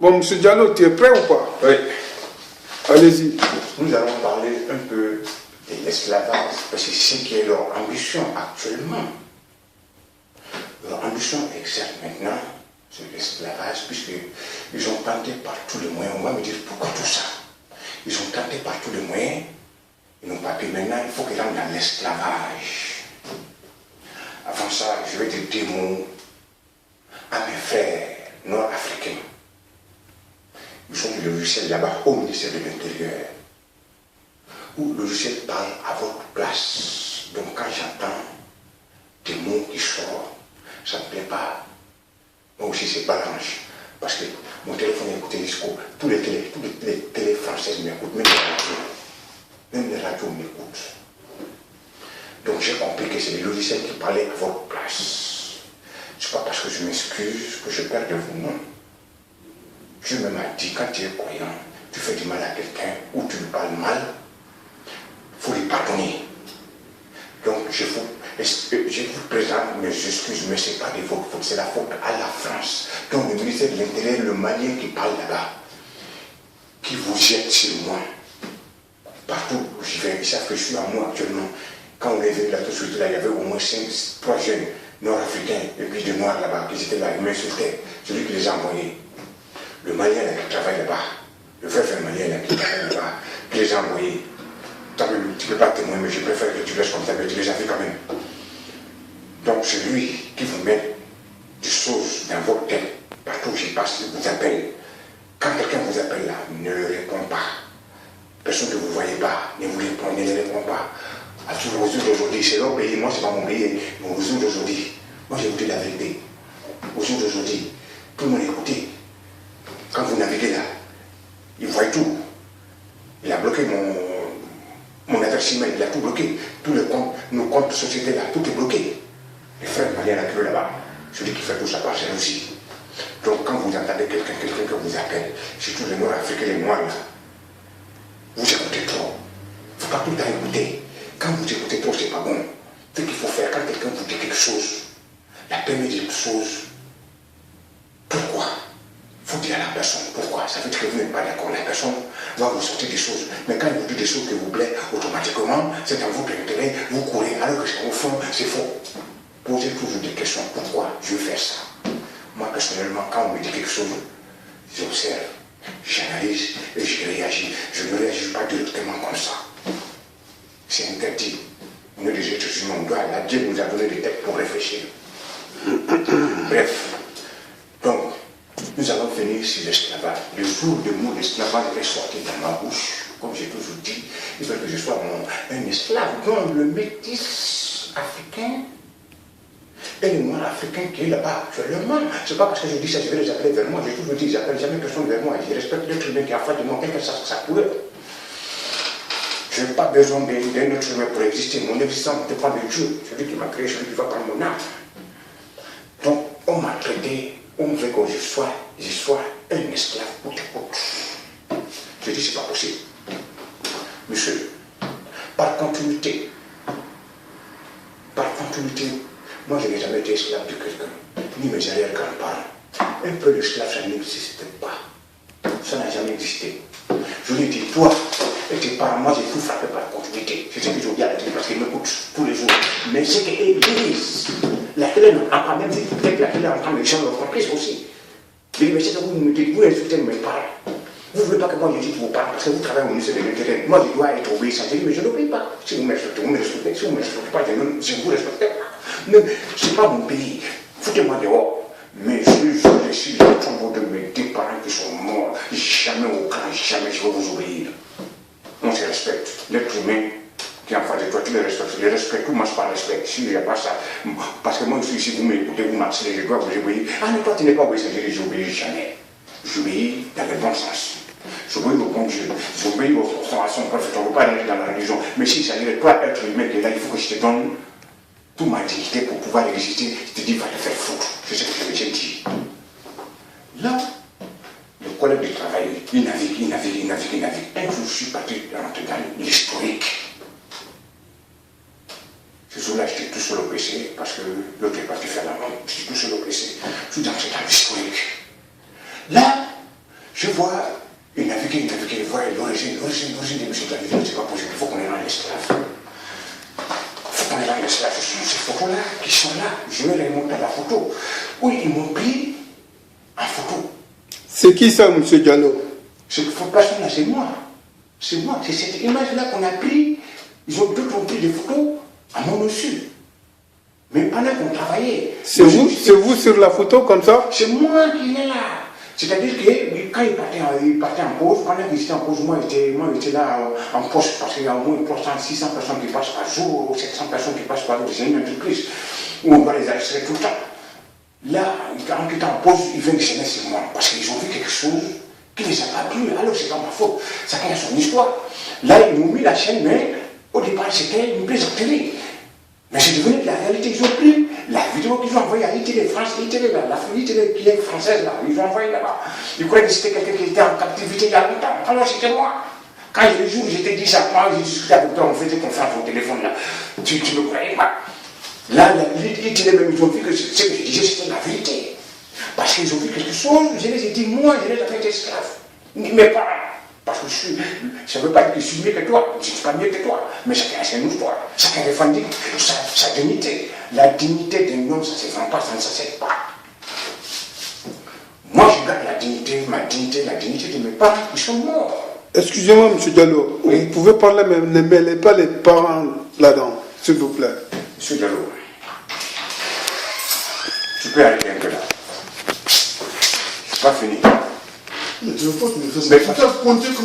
Bon, M. Diallo, tu es prêt ou pas? Oui. Allez-y. Nous allons parler un peu de l'esclavage, parce que c'est ce qui est leur ambition actuellement. Leur ambition exacte maintenant, c'est l'esclavage, puisqu'ils ont tenté par tous les moyens. On va me dire pourquoi tout ça. Ils ont tenté par tous les moyens, ils n'ont pas pu. Maintenant, il faut qu'ils rentrent dans l'esclavage. Avant ça, je vais dire des mots à mes frères nord-africains. Ils sont du logiciel là-bas au ministère de l'Intérieur, où le logiciel parle à votre place. Donc quand j'entends des mots qui sortent, ça ne me plaît pas. Moi aussi c'est balance. Parce que mon téléphone est écouté jusqu'au. Tous les télés françaises m'écoutent, même les radios. Même les radios m'écoutent. Donc j'ai compris que c'est le logiciel qui parlait à votre place. Ce n'est pas parce que je m'excuse que je perds de vous, non. Dieu même a dit, quand tu es croyant, tu fais du mal à quelqu'un ou tu lui parles mal, il faut lui pardonner. Donc je vous présente mes excuses, mais ce n'est pas de votre faute, c'est la faute à la France. Donc le ministère de l'Intérieur, le Malien qui parle là-bas, qui vous jette sur moi, partout où j'y vais, ils savent que je suis à moi actuellement. Quand on est venu là tout de suite, là, il y avait au moins 3 jeunes nord-africains et puis des noirs là-bas qui étaient là, ils m'insultaient, celui qui les a envoyés. Le Malien là, qui travaille là-bas, le frère Malien là, qui travaille là-bas, qui les a envoyés. Tu ne peux pas témoigner, mais je préfère que tu laisses comme ça, mais tu les as vus quand même. Donc c'est lui qui vous met des choses dans votre tête, partout où j'y passe, il vous appelle. Quand quelqu'un vous appelle là, ne répond pas. Personne ne vous voyez pas, ne vous répondez, ne répond pas. Au jour d'aujourd'hui, c'est leur pays, moi c'est pas mon pays, mais au jour d'aujourd'hui, moi j'ai écouté la vérité. Au jour d'aujourd'hui, tout le monde écouté. Quand vous naviguez là, il voit tout. Il a bloqué mon adresse email, il a tout bloqué. Tous les comptes, nos comptes de société là, tout est bloqué. Les frères Maliens là-bas, celui qui fait tout ça par jalousie. Donc quand vous entendez quelqu'un que vous appelle, surtout les Nord-Africains, les Noirs là, vous écoutez trop. Il ne faut pas tout le temps écouter. Quand vous écoutez trop, c'est pas bon. Ce qu'il faut faire, quand quelqu'un vous dit quelque chose, la première des choses, pourquoi? Il faut dire à la personne pourquoi. Ça veut dire que vous n'êtes pas d'accord. La personne va vous sortir des choses. Mais quand il vous dit des choses qui vous plaisent, automatiquement, c'est dans votre intérêt, vous courez. Alors que au fond, c'est faux. Posez toujours des questions. Pourquoi je veux faire ça? Moi, personnellement, quand on me dit quelque chose, j'observe, j'analyse et je réagis. Je ne réagis pas directement comme ça. C'est interdit. Nous, les êtres humains, on doit. Là, Dieu nous a donné des têtes pour réfléchir. Bref. Donc, nous allons finir sur l'esclavage. Le jour de mon esclavage est sorti dans ma bouche, comme j'ai toujours dit, il veut que je sois un esclave, comme le métis africain et le noir africain qui est là-bas actuellement. C'est pas parce que je dis ça, je vais les appeler vers moi. J'ai toujours dit, j'appelle jamais personne vers moi. Je respecte l'être humain qui a fait de moi, quel que ça pourrait. Je n'ai pas besoin d'un autre humain pour exister. Mon existence ne dépend de Dieu. Celui qui m'a créé, celui qui va prendre mon âme. Donc, on m'a traité. On veut que je sois un esclave pour tes autres. Je dis, c'est pas possible. Monsieur, par continuité, moi je n'ai jamais été esclave de quelqu'un, ni mes arrière-grands-parents. Un peu d'esclave, ça n'existe pas. Ça n'a jamais existé. Je lui ai dit, toi et tes parents, moi j'ai tout frappé par continuité. C'est ce que je dis à la télé parce qu'ils m'écoutent tous les jours. Mais c'est que l'Église, la télé n'entend pas, même si peut-être la télé entend, les gens l'ont compris aussi. Mais c'est que vous insultez mes parents. Vous ne voulez pas que moi je dise vos parents parce que vous travaillez au ministère de l'Intérieur. Moi je dois être obéissant. Je dis, mais je n'obéis pas. Si vous me respectez, vous me respectez. Si vous ne me respectez pas, je ne vous respecte pas. Mais ce n'est pas mon pays. Foutez-moi dehors. Mais je suis le tombeau de mes deux parents qui sont morts. Jamais jamais je vais vous obéir. On se respecte. L'être humain qui est en face de toi, tu le respectes. Le respect, tout marche par respect. S'il n'y a pas ça, parce que moi aussi, si vous m'écoutez, vous m'accélérez, je dois vous obéir. Ah, mais toi, tu n'es pas obéissant, j'obéis jamais. J'obéis dans le bon sens. J'obéis au bon Dieu. J'obéis à son prophète. On ne veut pas aller dans la religion. Mais si ça n'est pas être humain qui est là, il faut que je te donne toute ma dignité pour pouvoir exister. Je te dis, va te faire foutre. C'est ce que je t'ai dit. Là, le collègue de travail, il navigue. Un jour, je suis parti rentrer dans l'historique. Ce jour-là, j'étais tout seul au PC, parce que l'autre est parti faire la vente. J'étais tout seul au PC. Je suis dans l'historique. Là, Je vois une naviguer, voir l'origine de M. Diallo, c'est pas possible, il faut qu'on ait un esclave. Il faut qu'on ait un esclave. Ce sont ces photos-là qui sont là. Je vais les montrer la photo. Oui, ils m'ont pris en photo. C'est qui ça, M. Diallo? Cette photo-là, c'est moi. C'est moi. C'est cette image-là qu'on a pris. D'autres ont pris des photos à mon dessus. Mais pendant qu'on travaillait. C'est vous sur la photo comme ça? C'est moi qui est là. C'est-à-dire que quand il partait en pause, pendant qu'il était en pause, moi j'étais là en poste parce qu'il y a au moins 600 personnes qui passent par jour, 700 personnes qui passent par jour. C'est une entreprise où on doit les arrêter tout le temps. Là, quand il était en pause, ils viennent s'énerver sur moi parce qu'ils ont vu quelque chose qui ne les a pas plu. Alors c'est pas ma faute. Chacun a son histoire. Là, ils m'ont mis la chaîne, mais au départ c'était une plaisanterie. Mais c'est devenu de la réalité. Ils ont pris la vidéo qu'ils ont envoyée à ITV France, ITV là, la ITV qui est française là, ils ont envoyé là-bas. Ils croyaient que c'était quelqu'un qui était en captivité il y a longtemps. Alors c'était moi. Quand le jour où j'étais dit ça, moi j'ai discuté avec toi, on faisait confiance au téléphone là. Tu me croyais pas. Là, l'ITV même, ils ont vu que ce que je disais c'était la vérité. Parce qu'ils ont vu quelque chose, je les ai dit, moi, je les ai fait esclaves. Mes parents. Parce que ça ne veut pas dire que je suis mieux que toi, je ne suis pas mieux que toi, mais chacun a son histoire, chacun revendique sa dignité. La dignité d'un homme, ça ne se vend pas, ça ne s'achète pas. Moi, je garde la dignité, ma dignité, la dignité de mes parents, ils sont morts. Excusez-moi, M. Diallo, oui. Vous pouvez parler, mais ne mêlez pas les parents là-dedans, s'il vous plaît. M. Diallo, tu peux arrêter un peu là. C'est pas fini. Mais tu veux pas que tu me fasses ça?